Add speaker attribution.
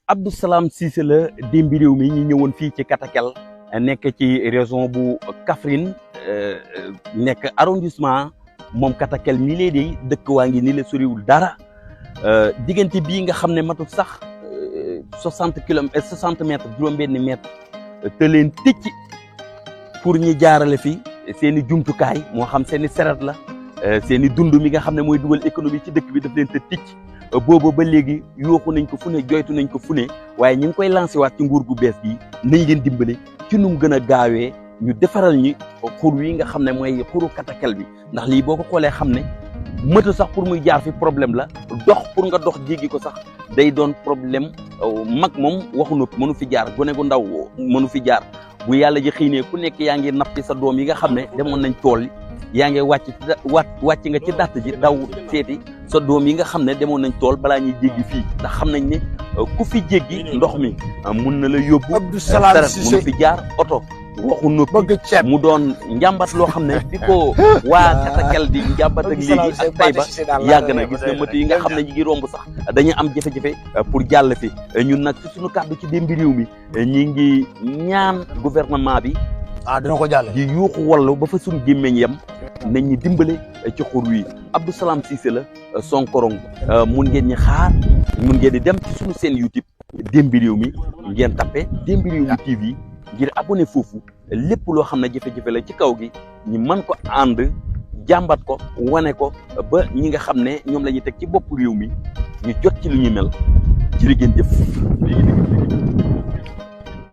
Speaker 1: Abdou Salam Cissé la démbi réew mi ñu ñëwoon fii ci Katakel nekk ci région bu Kaffrine nekk arrondissement moom Katakel mii lay dey dëkk waa ngi ni la soriwul dara diggante bii nga xam ne matul sax 60 mètres juróom-benni mètre te leen tëcc pour ñu jaarale fi seen i jumtukaay moo xam seen i seret la seen i dund mi nga xam ne mooy dugal économie ci dëkk bi daf leen te ticc booba ba léegi yooxu nañ ko fu ne joytu nañ ko fu ne waaye ñu ngi koy lancé waat ci nguur gu bees gi nañ leen dimbale ci nu mu gën a gaawee ñu defaral ñi xur wi nga xam ne mooy xuru Katakel bi ndax lii boo ko xoolee xam ne mëtu sax pour muy jaar fi problème la dox pour nga dox jéggi ko sax day doon problème mag moom waxu noppi mënu fi jaar gone gu ndaw mënu fi jaar bu yàlla ji xëy ne ku nekk yaa ngi nappi sa doom yi nga xam ne demoon nañ tool yaa ngi wàcc nga ci dàtt ji daw seeti sa doom yi nga xam ne demoon nañ tool balaa ñuy jéggi fii ndax xam nañ ne ku fi jéggi ndox mi mun na la yóbbu
Speaker 2: Abdou Salam Cissé
Speaker 1: mun fi jaar oto waxu noppi mu doon njàmbat loo xam ne di ko waa Katakel di njàmbat ak léegi ak Taïba yàgg na gis nga moto yi nga xam ne ñi ngi romb sax dañuy am jafe-jafe pour jàll fi ñun nag ci suñu kàddu ci démbi réew mi ñi ngi ñaan gouvernement bi
Speaker 2: dina ko jàlle
Speaker 1: di yuuxu wallu ba fa suñu gémmeñ yem nañ ñi dimbale ci xur wi Abdou Salam Cissé la Sonkorong mun ngeen ñi xaar mun ngeen di dem ci suñu seen YouTube démbi réew mi ngeen tappe démbi réew mi TV ngir abonné foofu lépp loo xam ne jafe-jafe la ci kaw gi ñu mën ko ànd jàmbat ko wane ko ba ñi nga xam ne ñoom la ñuy teg ci bopp réew mi ñu jot ci lu ñuy mel ci li ngeen jëf léegi